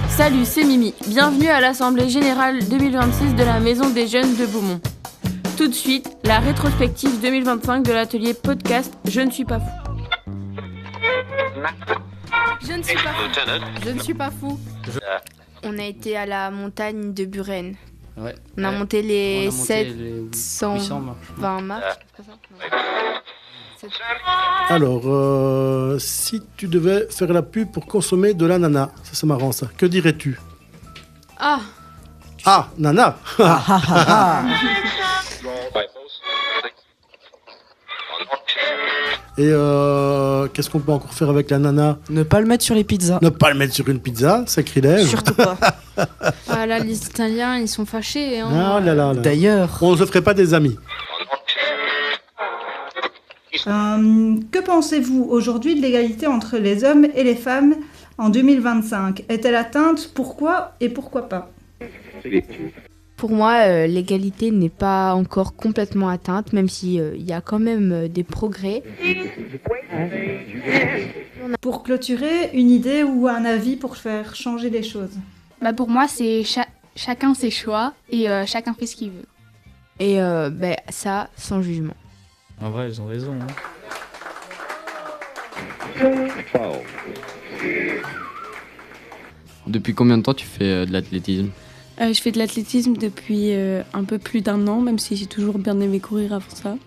Salut, c'est Mimi. Bienvenue à l'Assemblée Générale 2026 de la Maison des Jeunes de Beaumont. Tout de suite, la rétrospective 2025 de l'atelier podcast Je ne suis pas fou. Je ne suis pas fou. Je ne suis pas fou. On a été à la montagne de Buren. Ouais. On a monté les 720 marches. Alors, si tu devais faire la pub pour consommer de l'ananas, ça c'est marrant ça, que dirais-tu ? Ah, nana. Et qu'est-ce qu'on peut encore faire avec l'ananas ? Ne pas le mettre sur les pizzas. Ne pas le mettre sur une pizza, sacrilège. Surtout pas. ah là, les Italiens, ils sont fâchés. Hein. Ah là là là. D'ailleurs, on ne se ferait pas des amis. Que pensez-vous aujourd'hui de l'égalité entre les hommes et les femmes en 2025 ? Est-elle atteinte ? Pourquoi et pourquoi pas ? Pour moi, l'égalité n'est pas encore complètement atteinte, même s'il y a quand même des progrès. Pour clôturer, une idée ou un avis pour faire changer les choses ? Pour moi, c'est chacun ses choix et chacun fait ce qu'il veut. Et ça, sans jugement. en vrai, ils ont raison. Depuis combien de temps tu fais de l'athlétisme ? Je fais de l'athlétisme depuis un peu plus d'1 an, même si j'ai toujours bien aimé courir avant ça.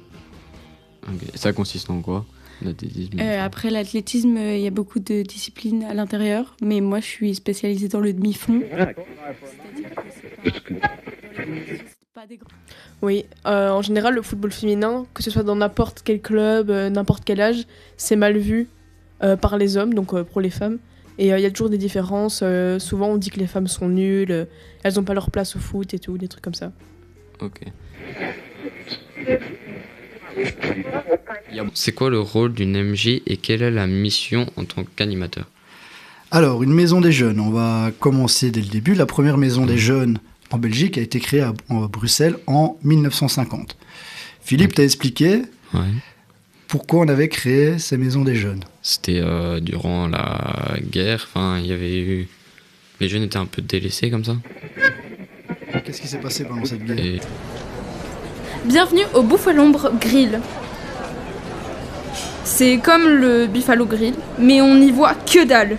Okay. Ça consiste en quoi, l'athlétisme ? Après l'athlétisme, il y a beaucoup de disciplines à l'intérieur, mais moi je suis spécialisée dans le demi-fond. Oui, en général, le football féminin, que ce soit dans n'importe quel club, n'importe quel âge, c'est mal vu par les hommes, donc pour les femmes. Et il y a toujours des différences. Souvent, on dit que les femmes sont nulles, elles n'ont pas leur place au foot et tout, des trucs comme ça. Ok. C'est quoi le rôle d'une MJ et quelle est la mission en tant qu'animateur ? Alors, une maison des jeunes, on va commencer dès le début. La première maison des jeunes en Belgique a été créée à Bruxelles en 1950. Philippe t'a expliqué pourquoi on avait créé ces maisons des jeunes. C'était durant la guerre, il y avait eu... Les jeunes étaient un peu délaissés comme ça. Qu'est-ce qui s'est passé pendant cette guerre ? Bienvenue au Buffalo Grill. C'est comme le Buffalo Grill, mais on n'y voit que dalle.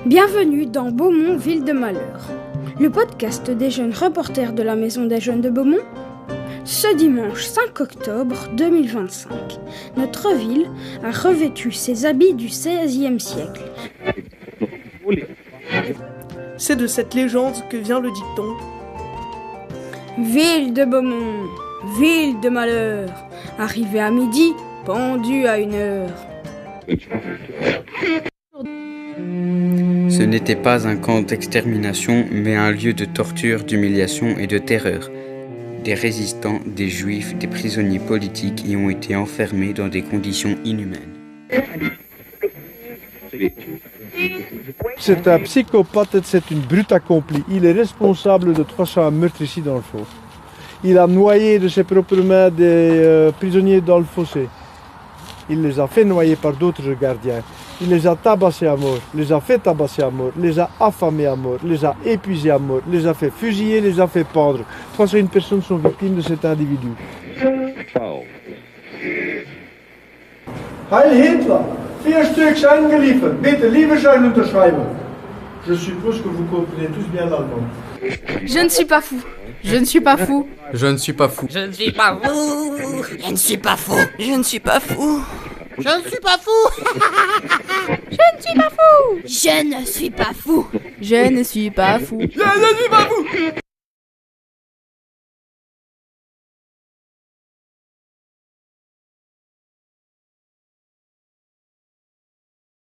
Bienvenue dans Beaumont, ville de malheur, le podcast des jeunes reporters de la Maison des Jeunes de Beaumont. Ce dimanche 5 octobre 2025, notre ville a revêtu ses habits du XVIe siècle. C'est de cette légende que vient le dicton. Ville de Beaumont, ville de malheur, arrivée à midi, pendue à 1h. Ce n'était pas un camp d'extermination, mais un lieu de torture, d'humiliation et de terreur. Des résistants, des juifs, des prisonniers politiques y ont été enfermés dans des conditions inhumaines. C'est un psychopathe, c'est une brute accomplie. Il est responsable de 300 meurtres ici dans le fort. Il a noyé de ses propres mains des prisonniers dans le fossé. Il les a fait noyer par d'autres gardiens. Il les a tabassés à mort, les a fait tabasser à mort, les a affamés à mort, les a épuisés à mort, les a fait fusiller, les a fait pendre. 301 personnes sont victimes de cet individu. Heil Hitler, 4 stuks eingeliefert. Bitte, liebe schön unterschreiben. Je suppose que vous comprenez tous bien l'allemand. Je ne suis pas fou. Je ne suis pas fou. Je ne suis pas fou. Je ne suis pas fou. Je ne suis pas fou. Je ne suis pas fou. Je ne suis pas fou. Je ne suis pas fou. Je ne suis pas fou. Je ne suis pas fou. Je ne suis pas fou.